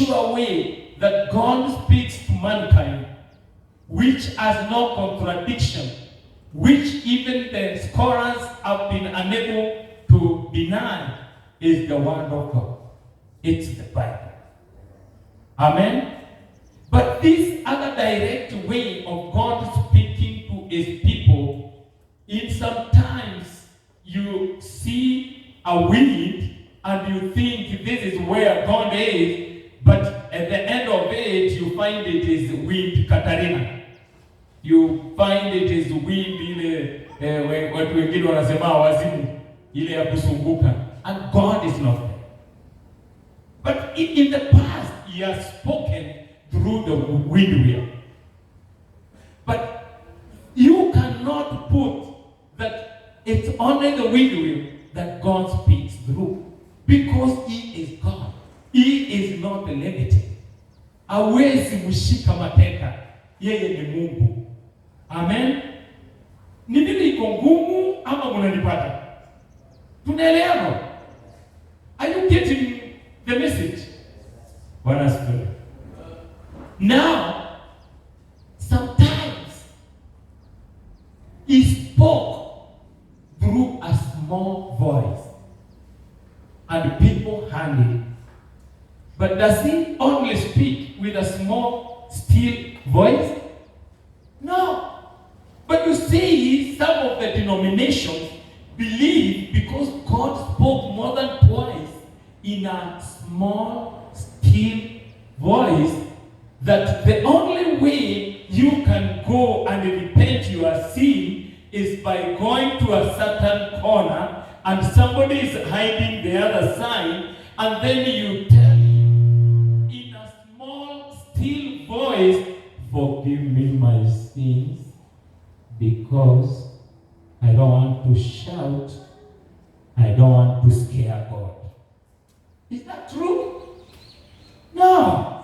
sure way that God speaks to mankind, which has no contradiction, which even the scholars have been unable to deny, is the word of God. It's the Bible. Amen? But this other direct way of God speaking to his people, in sometimes you see a wind and you think this is where God is, but at the end of it, you find it is wind Katarina. You find it is wind ile watu wengine wanasema wazimu ile ya kusunguka, and God is not there. But in the past, he has spoken through the wind wheel. But you cannot put that it's only the wind wheel that God speaks through, because he is God. He is not limited. Hawezi mshika mateka. Yeye ni Mungu. Amen. Ni nini iko ngumu ama mnanipata? Tunaelewa? Are you getting the message? Bwana asifiwe. Now, sometimes he spoke through a small voice and people heard it. But does he only speak with a small, still voice? No. But you see, some of the denominations believe because God spoke more than twice in a small, still voice, that the only way you can go and repent your sin is by going to a certain corner and somebody is hiding the other side, and then you tell him in a small, still voice, forgive me my sins, because I don't want to shout, I don't want to scare God. Is that true? No.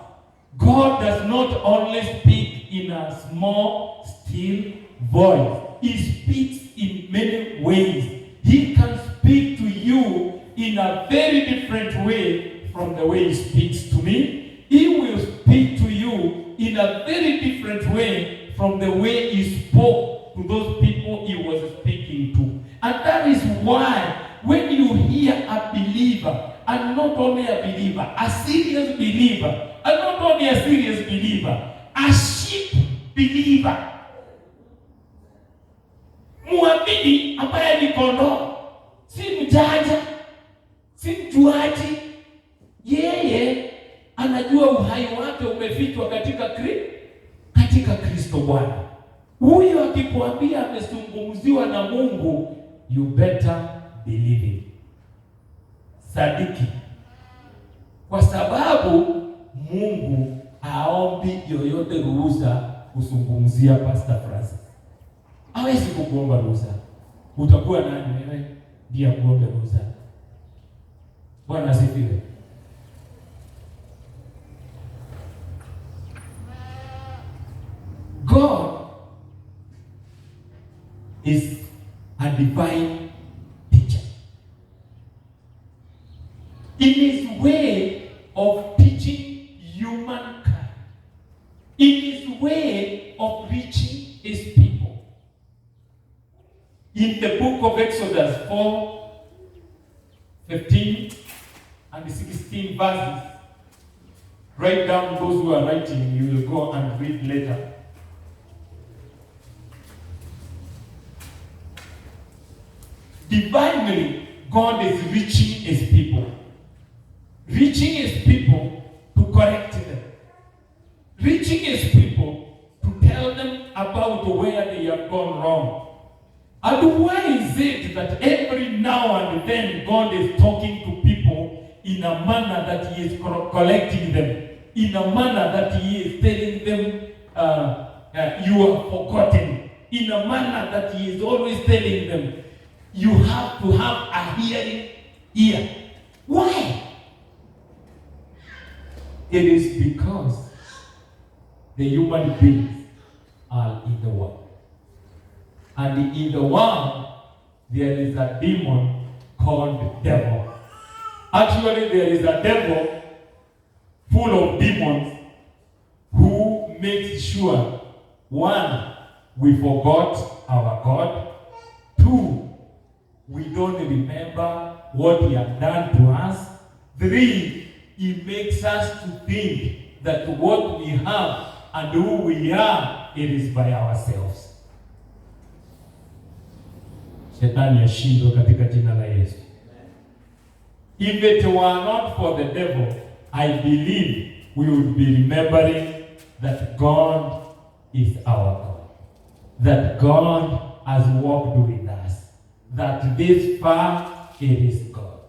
God does not only speak in a small, still voice. He speaks in many ways. He can speak to you in a very different way from the way he speaks to me. He will speak to you in a very different way from the way he spoke to those people he was speaking to. And that is why when you hear a believer, and not only a believer, a serious believer, and not only a serious believer, a sheep believer, muamini ambaye ni kondoo, si mjanja, si mjuaji. Yeye anajua uhai wake umefichwa katika Kristo Bwana. Huyo akikuambia amezungumziwa na Mungu, you better believe it. Sadiki. Kwa sababu Mungu haombi yoyote ruhusa kuzungumzia Pastor Francis. Hawezi kukuomba ruhusa. Utakuwa nani wewe ndiye kuomba ruhusa? Bwana asifiwe. God is a divine teacher. In his way of teaching humankind, in his way of reaching his people. In the book of Exodus 4:15 and 16 verses, write down those who are writing, you will go and read later. Divinely, God is reaching his people. Reaching his people to correct them. Reaching his people to tell them about where they have gone wrong. And why is it that every now and then God is talking to people in a manner that he is correcting them? In a manner that he is telling them, you are forgotten. In a manner that he is always telling them, you have to have a hearing ear. Why? It is because the human beings are in the world. And in the world, there is a demon called devil. Actually, there is a devil full of demons, who makes sure, one, we forgot our God. Two, we don't remember what He has done to us. Three, He makes us to think that what we have and who we are, it is by ourselves. Shetani ashindwe katika jina la Yesu. If it were not for the devil, I believe we would be remembering that God is our God. That God has walked with us. That this far, it is God.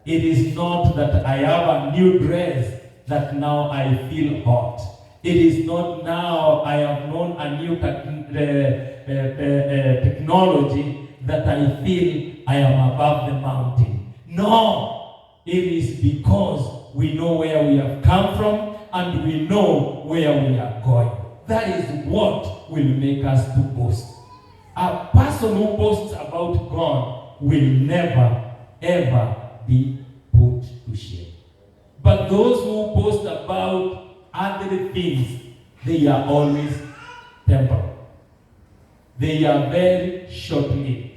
It is not that I have a new dress that now I feel hot. It is not now I have known a new technology that I feel I am above the mountain. No, it is because we know where we have come from and we know where we are going. That is what will make us to boast. A person who boasts about God will never, ever be put to shame. But those who boast about other things, they are always temporal. They are very short-lived.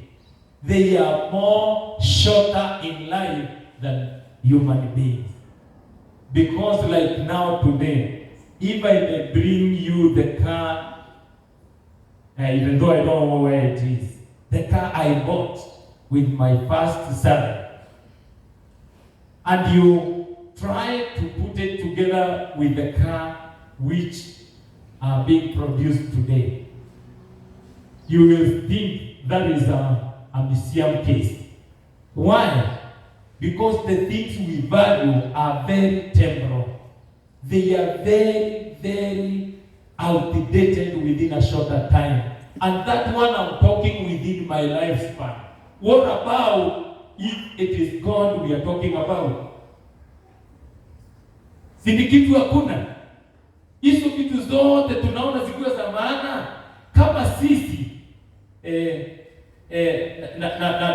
They are more shorter in life than human beings. Because like now today, if I may bring you the car, even though I don't know where it is, the car I bought with my first salary, and you try to put it together with the car which are being produced today, you will think that is a museum case. Why? Because the things we value are very temporal. They are very, very outdated within a shorter time. And that one I'm talking within my lifespan. What about if it is God we are talking about? Si ni kitu hakuna. Hizo vitu zote tunaona zikiwa za maana kama sisi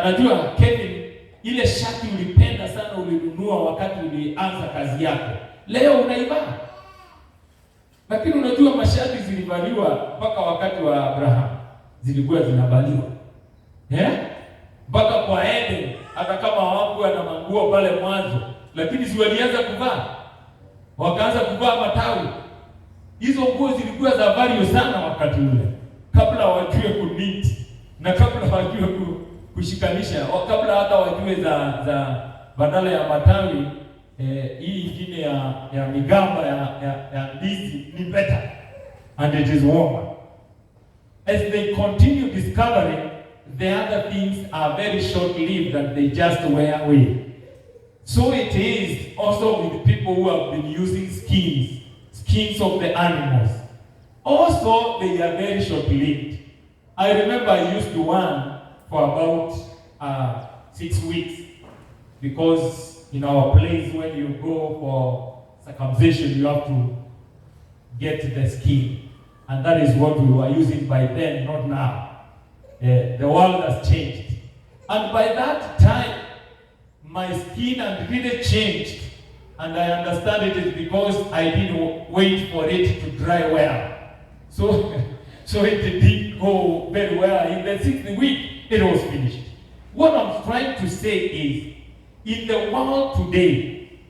najua Kevin, ile shati ulipenda sana ulinunua wakati ulianza kazi yako, leo unaivaa. Lakini unajua mashati zilivaliwa mpaka wakati wa Abraham, zilikuwa zinavaliwa mpaka kwa Eden, hata kama hawakuwa na manguo pale mwanzo, lakini si walianza kuvaa, wakaanza kuvaa matawi. Hizo nguo zilikuwa za value sana wakati ule, kabla wajue kuniti na kabla wajue kushikanisha, kabla hata wajue za badala ya matawi hii ingine ya migamba ya ndizi ni better and it is warmer. As they continue discovering, the other things are very short-lived and they just wear away. So it is also with people who have been using skins of the animals. Also, they are very short-lived. I remember I used one for about 6 weeks, because in our place, when you go for circumcision, you have to get the skin. And that is what we were using by then, not now. The world has changed. And by that time, my skin had really changed. And I understand it is because I didn't wait for it to dry well. So it didn't go very well. In the 6th week, it was finished. What I'm trying to say is, in the world today,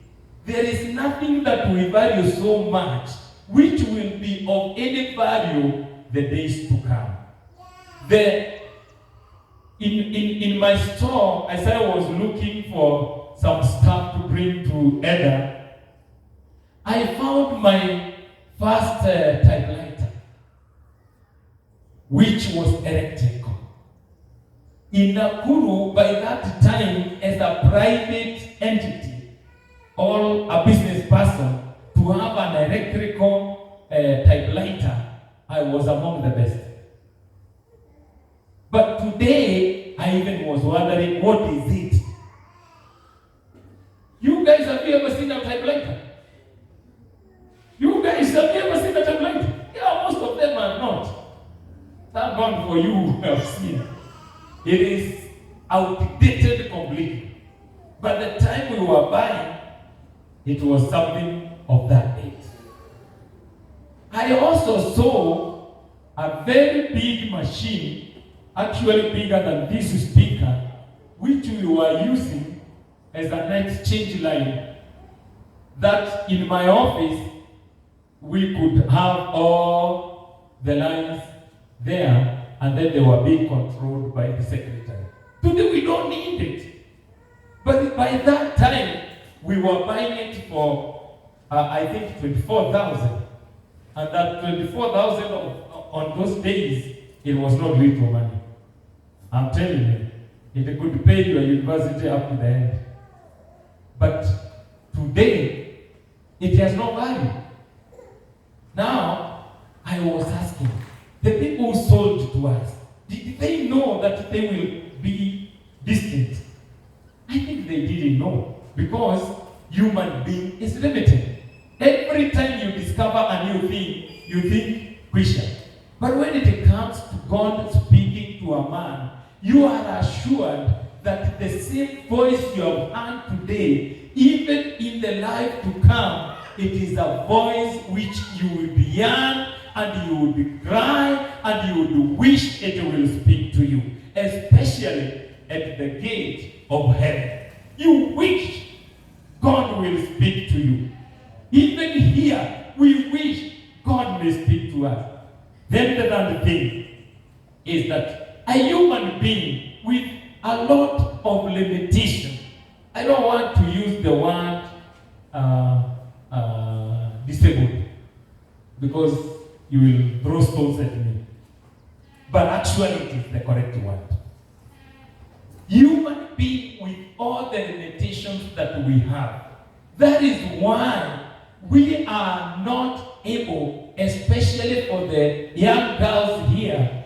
there is nothing that we value so much which will be of any value the days to come. In my store, as I was looking for some stuff to bring to Eda, I found my first typewriter, which was electrical. In Nakuru, by that time, as a private entity or a business person, to have an electrical typewriter, I was among the best. But today, I even was wondering, what is it? You guys, have you ever seen a typewriter? You guys, have you ever seen a typewriter? Yeah, most of them are not. Thank God for you who have seen. It is outdated completely. By the time we were buying, it was something of that. I also saw a very big machine, actually bigger than this speaker, which we were using as an exchange line. That in my office, we could have all the lines there, and then they were being controlled by the secretary. Today we don't need it. But by that time, we were buying it for, I think, 24,000. And that 24,000 on those days, it was not little money. I'm telling you, it could pay your university up to the end. But today, it has no value. Now, I was asking, the people who sold to us, did they know that they will be distant? I think they didn't know, because human being is limited. Every time you discover a new thing, you think Christian. But when it comes to God speaking to a man, you are assured that the same voice you have heard today, even in the life to come, it is a voice which you will be young, and you will be cry, and you will wish it will speak to you, especially at the gate of heaven. You wish God will speak to you. Even here, we wish God may speak to us. Then the other thing is that a human being with a lot of limitation. I don't want to use the word disabled, because you will throw stones at me. But actually it is the correct word. Human being with all the limitations that we have. That is why we are not able, especially for the young girls here,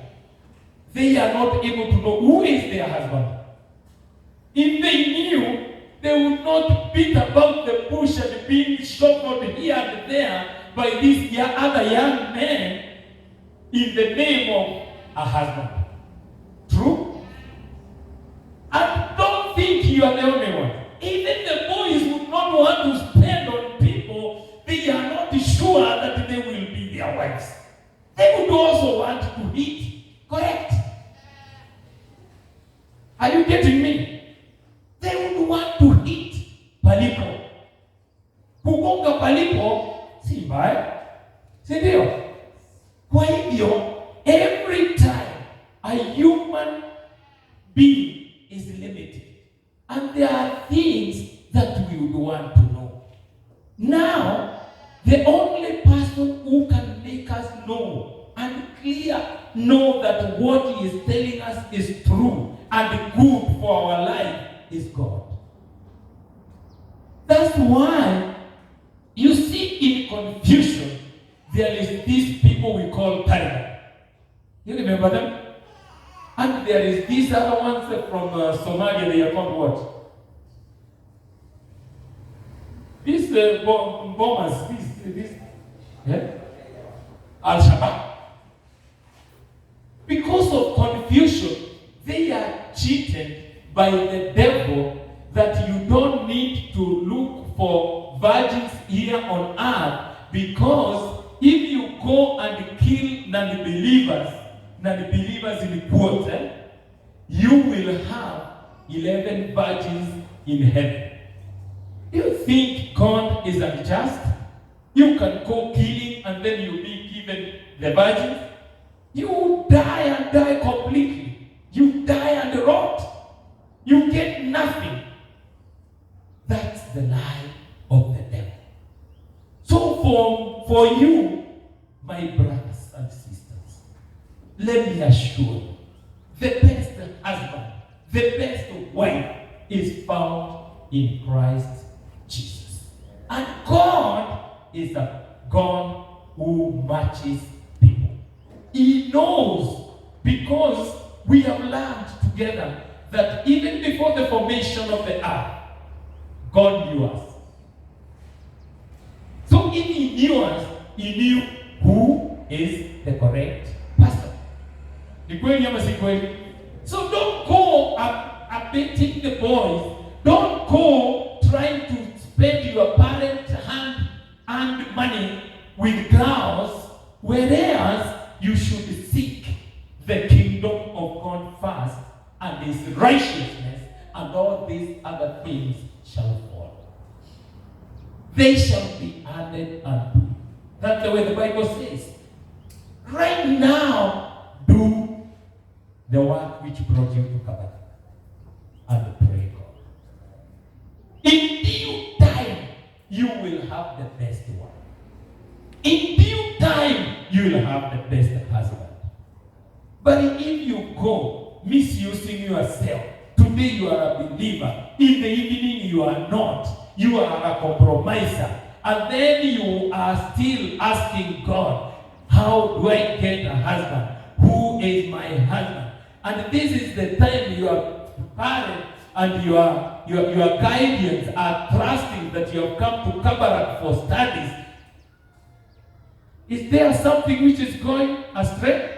they are not able to know who is their husband. If they knew, they would not beat about the bush and being shuffled here and there by these other young men in the name of a husband. True? And don't think you are the only one. Even the boys would not want to spend on people they are not sure that they will be their wives. They would also want to eat. Correct? Are you getting me? They would want to eat palipo. Kugonga palipo si mbaya. Si ndio? Kwa hivyo, every time a human being is limited, and there are things that we would want to know. Now, the only person who can make us know and know that what he is telling us is true and good for our life is God. That's why you see in confusion, there is these people we call Taliban. You remember them? And there is these other ones from Somalia, they are called what? These bombers, these yeah? Al-Shabaab. Because of confusion, they are cheated by the devil that you don't need to look for virgins here on earth, because if you go and kill non-believers in quotes, you will have 11 virgins in heaven. You think God is unjust? You can go killing and then you'll be given the virgins? You die and die completely. You die and rot. You get nothing. That's the lie of the devil. So for you, my brothers and sisters, let me assure you, the best husband, the best wife is found in Christ Jesus. And God is a God who matches people. He knows, because we have learned together that even before the formation of the earth, God knew us. So if He knew us, He knew who is the correct person. Ni kweli ama si kweli? So don't go updating the boys. Don't go trying to spend your parents' hand money with girls Whereas you should seek the kingdom of God first and his righteousness, and all these other things shall follow. They shall be added unto you. That's the way the Bible says. Right now, do the work which brought you to covenant and pray God. In due time, you will have the best one. In due time, you will have the best husband. But if you go misusing yourself, today you are a believer, in the evening you are not, you are a compromiser, and then you are still asking God, how do I get a husband? Who is my husband? And this is the time your parents and your guardians are trusting that you have come to Kabarak for studies. Is there something which is going astray?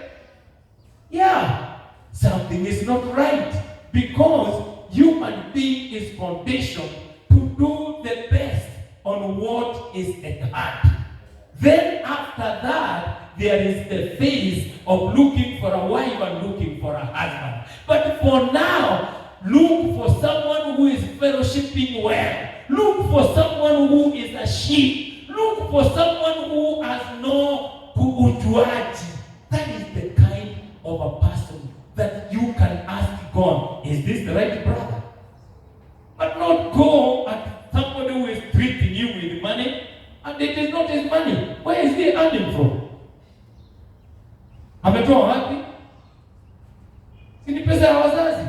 Yeah, something is not right, because human being is foundation to do the best on what is at hand. Then after that, there is the phase of looking for a wife and looking for a husband. But for now, look for someone who is fellowshipping well. Look for someone who is a sheep. Look for someone who has no ujuaji. That is the kind of a person that you can ask God, is this the right brother? But not go at somebody who is treating you with money, and it is not his money. Where is he earning from? Ametoa wapi? Si ni pesa ya wazazi.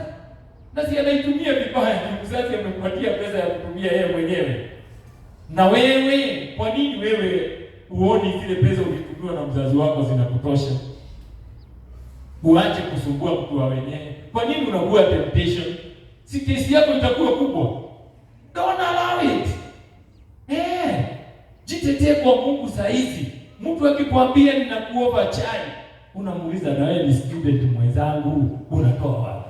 Na si anaitumia vibaya, mzazi amekupatia pesa ya kutumia yeye mwenyewe. Na wewe, kwa nini wewe uoni zile pesa ukitumiwa na mzazi wako zinakutosha? Uache kusumbua mtu wa wenyewe. Kwa nini unakuwa temptation? Si kesi yako itakuwa kubwa. Don't allow it. Jitetee kwa Mungu saa hizi. Mtu akikwambia ninakuomba chai, unamuuliza na wewe ni student mwenzangu, unatoa wapi?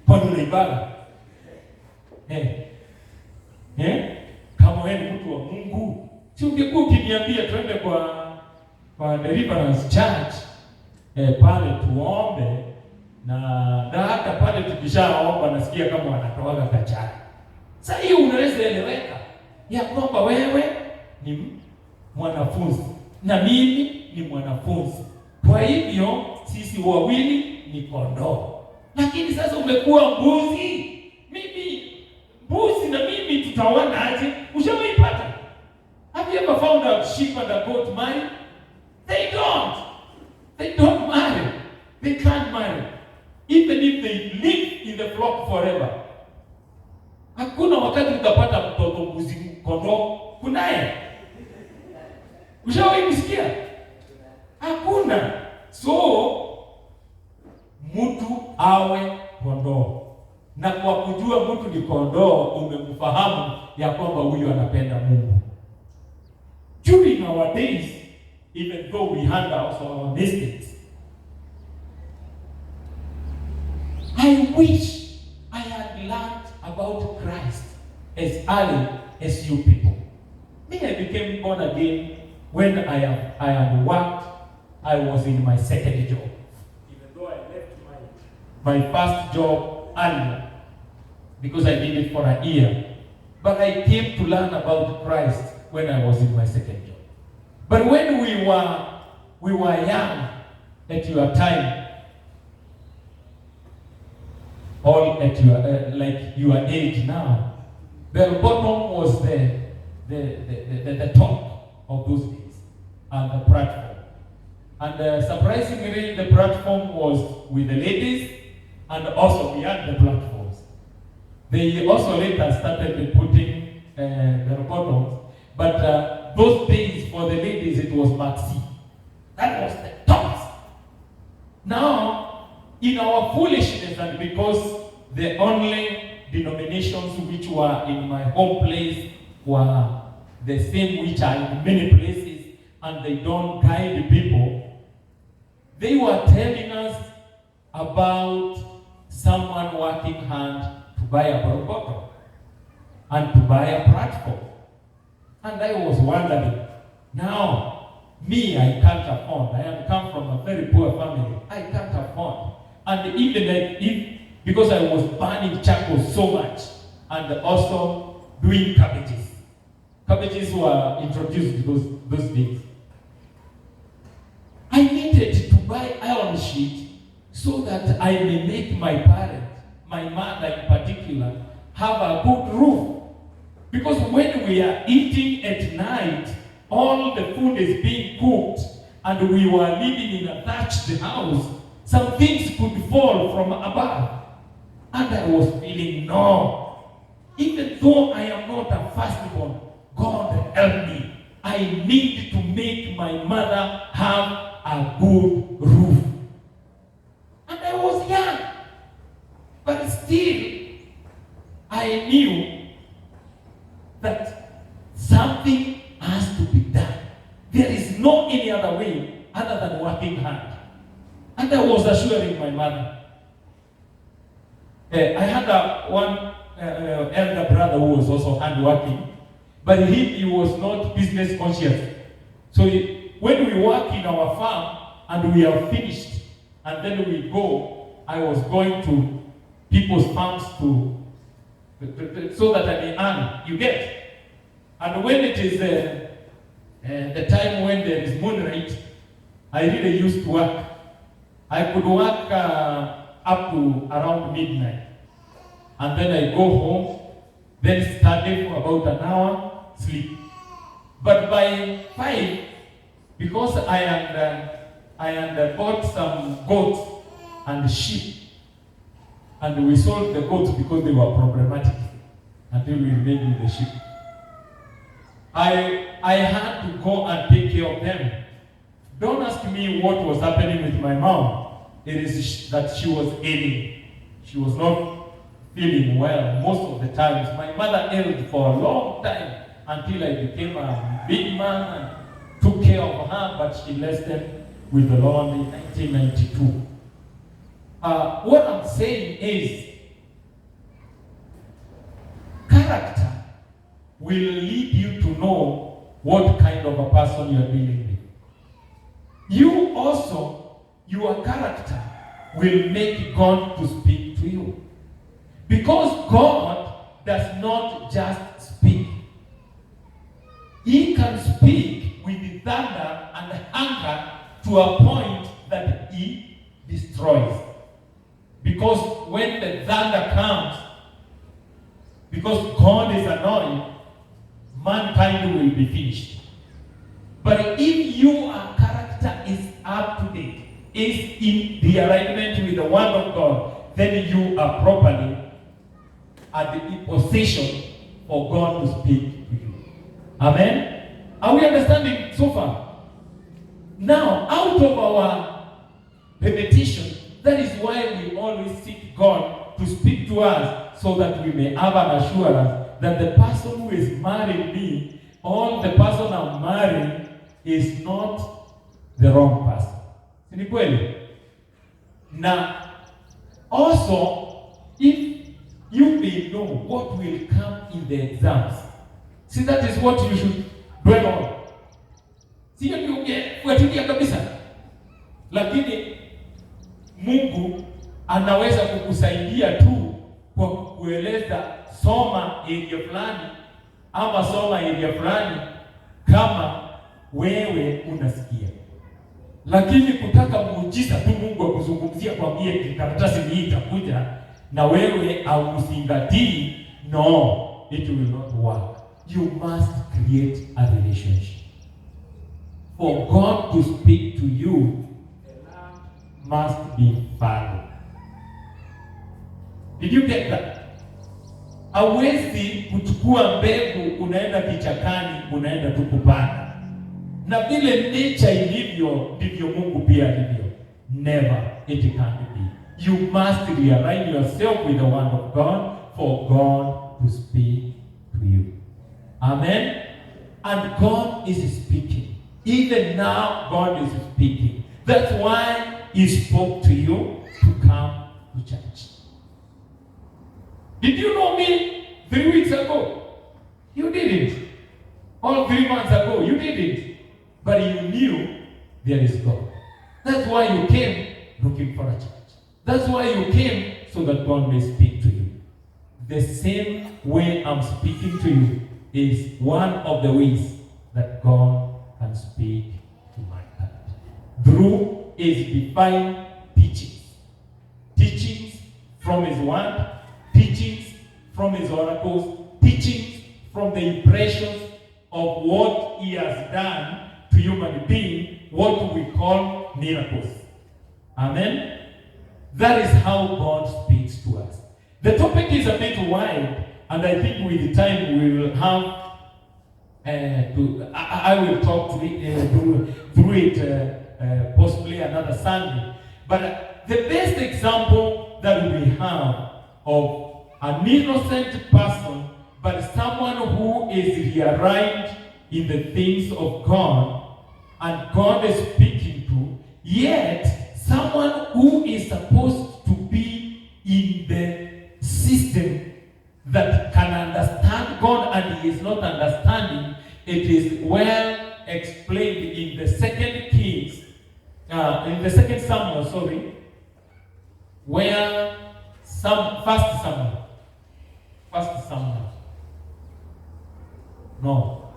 Kwani unaibada? Kama wewe ni mtu wa Mungu, si ungekuwa ukiniambia twende kwa Deliverance Church pale tuombe, na hata pale tukishaomba nasikia kama wanatoaga kachai. Sasa hiyo unaweza eleweka ya kwamba wewe ni mwanafunzi na mimi ni mwanafunzi, kwa hivyo sisi wawili ni kondoo. Lakini sasa umekuwa mbuzi. Mbuzi na mimi tutaona aje? Ushawaipata? Have you ever found a sheep and a goat marry? They don't marry. They can't marry. Even if they live in the flock forever. Hakuna wakati utapata mtoto mbuzi kondoo. Kunaye? Ushawahi kusikia? Hakuna. So mtu awe kondoo. Na kwa kujua mtu ni kondoo, umemfahamu ya kwamba huyu anapenda Mungu. During our days, even though we handle also our mistakes, I wish I had learned about Christ as early as you people. Me, I became born again when I had worked. I was in my second job. Even though I left my first job earlier, because I did it for a year. But I came to learn about Christ when I was in my second job. But when we were young at your time, or at your like your age now, the bottom was the top of those days, and the platform. And surprisingly, the platform was with the ladies, and also behind the platforms. They also later started putting the bottoms, but those days for the ladies it was maxi. That was the tops. Now, in our foolishness, and because the only denominations which were in my home place were the same which are in many places, and they don't guide people, they were telling us about someone working hard to buy a bottle and to buy a platform. And I was wondering, now, Me, I can't afford. I have come from a very poor family. I can't afford. And even like if, because I was burning charcoal so much, and also doing cabbages. Cabbages were introduced those days. I needed to buy iron sheet so that I may make my parents, my mother in particular, have a good roof. Because when we are eating at night, all the food is being cooked, and we were living in a thatched house, some things could fall from above. And I was feeling, no, even though I am not a firstborn, God help me. I need to make my mother have a good roof. And I was young, but still, I knew that something has to be done. There is no any other way other than working hard. And I was assuring my mother. I had one elder brother who was also hardworking, but he was not business conscious. So when we work in our farm and we are finished, and then we go, I was going to people's farms so that I may earn. You get? And when it is the time when there is moonlight, I really used to work. I could work up to around midnight. And then I go home, then study for about an hour, sleep. But by 5, because I had bought some goats and sheep, and we sold the goats because they were problematic until we made with the sheep. I had to go and take care of them. Don't ask me what was happening with my mom. It is that she was ailing. She was not feeling well most of the times. My mother ailed for a long time until I became a big man and took care of her, but she rested with the Lord in 1992. What I'm saying is, character will lead you to know what kind of a person you are dealing with. You also, your character will make God to speak to you. Because God does not just speak. He can speak with the thunder and anger to a point that he destroys. Because when the thunder comes, because God is annoyed, mankind will be finished. But if your character is up to date, is in the alignment with the word of God, then you are properly at the position for God to speak to you. Amen? Are we understanding so far? Now, out of our repetition, that is why we always seek God to speak to us, so that we may have an assurance that the person who is marrying me, or the person I'm marrying, is not the wrong person. Ni kweli? Now, also, if you may know what will come in the exams, see, that is what you should dwell on. Sio ni ungefuatilia kabisa, lakini Mungu anaweza kukusaidia tu kwa kukueleza soma area fulani ama soma area fulani kama wewe unasikia. Lakini kutaka muujiza tu Mungu akuzungumzia kwambie karatasi hii itakuja na wewe auzingatii, no, it will not work. You must create a relationship. For God to speak to you, the love must be valid. Did you get that? Hauwezi kuchukua mbegu unaenda kichakani unaenda tu kupanda. Na vile nature ilivyo ndivyo Mungu pia alivyo. Never, it can't be. You must realign yourself with the word of God for God to speak to you. Amen? And God is speaking. Even now, God is speaking. That's why He spoke to you to come to church. Did you know me 3 weeks ago? You didn't. Or 3 months ago? You didn't. but you knew there is God. That's why you came looking for a church. That's why you came, so that God may speak to you. The same way I'm speaking to you is one of the ways that God can speak to my heart. Through His divine teachings. Teachings from His word, teachings from His oracles, teachings from the impressions of what He has done to human being, what we call miracles. Amen? That is how God speaks to us. The topic is a bit wide, and I think with the time we will have I will talk to it, through it possibly another Sunday. But the best example that we have of an innocent person, but someone who is realigned in the things of God, and God is speaking to, yet someone who is supposed to be in the system that can understand God and he is not understanding. It is well explained in the second Samuel, where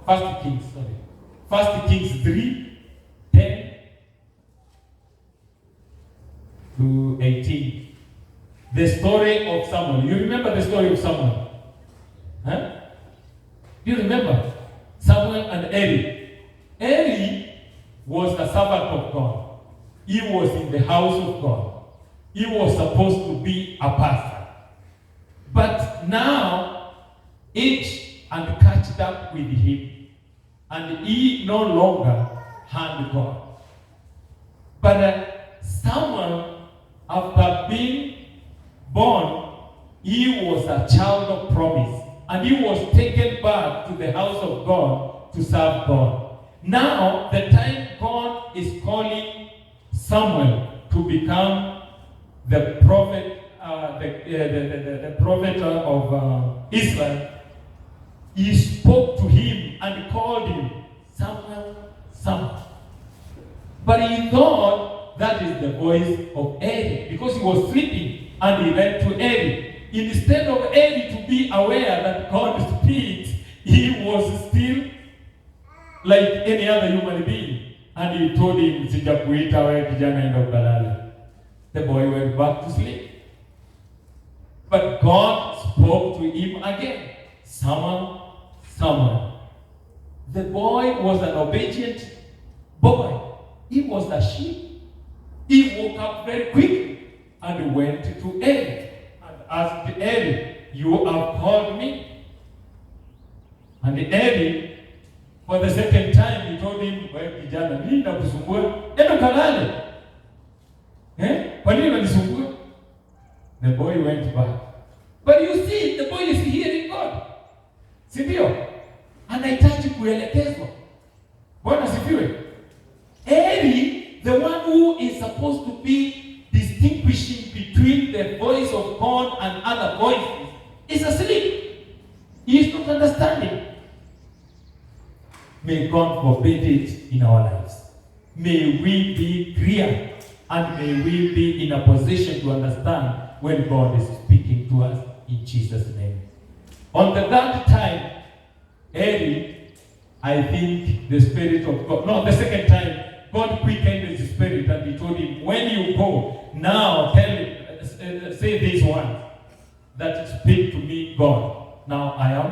First Kings 3:10 to 18. The story of Samuel. You remember the story of Samuel? Huh? Do you remember? Samuel and Eli. Eli was a servant of God. He was in the house of God. He was supposed to be a pastor. But now, age and catched up with him. And he no longer had God. But Samuel, after being born, he was a child of promise. And he was taken back to the house of God to serve God. Now, the time God is calling Samuel to become the prophet, the prophet of Israel, he spoke to him and called him Samuel, Samuel. But he thought that is the voice of Eli, because he was sleeping, and he went to Eli. Instead of Eli to be aware that God speaks, he was still like any other human being. And he told him, "Sijakuita wewe kijana, enda ukalale." The boy went back to sleep. But God spoke to him again. Samuel, Samuel. The boy was an obedient boy. He was a sheep. He woke up very quickly and went to Eli and asked Eli, "You have called me?" And Eli, for the second time, he told him, "Wewe kijana, mimi nakusumbua, enda kalale." Kwa nini unanisumbua? The boy went back. But you see, the boy is hearing God. Si ndio? Anahitaji kuelekezwa. Bwana sifiwe. Eli, the one who is supposed to be distinguishing between the voice of God and other voices, is asleep. He is not understanding. May God forbid it in our lives. May we be clear, and may we be in a position to understand when God is speaking to us, in Jesus' name. On the third time, Eli, I think the Spirit of God, no, the second time, God quickened his spirit and he told him, "When you go, now tell him, say these words, that speak to me, God. Now I am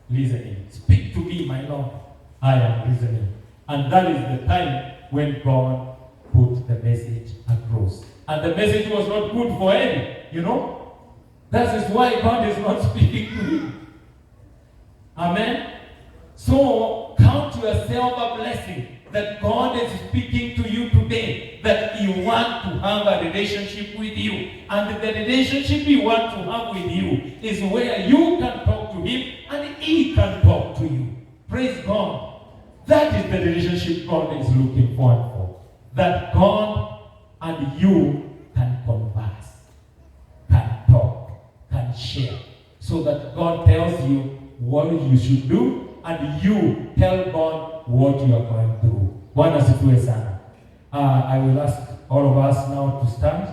listening. Speak to me, my Lord. I am listening." And that is the time when God put the message across. And the message was not good for any, you know. That is why God is not speaking to him. Amen. So count yourself a blessing that God is speaking to you today, that He wants to have a relationship with you. And the relationship He wants to have with you is where you can talk to Him and He can talk to you. Praise God. That is the relationship God is looking forward for. That God and you can converse, can talk, can share. So that God tells you what you should do, and you tell God what you are going through. Bwana asifiwe sana. I will ask all of us now to stand.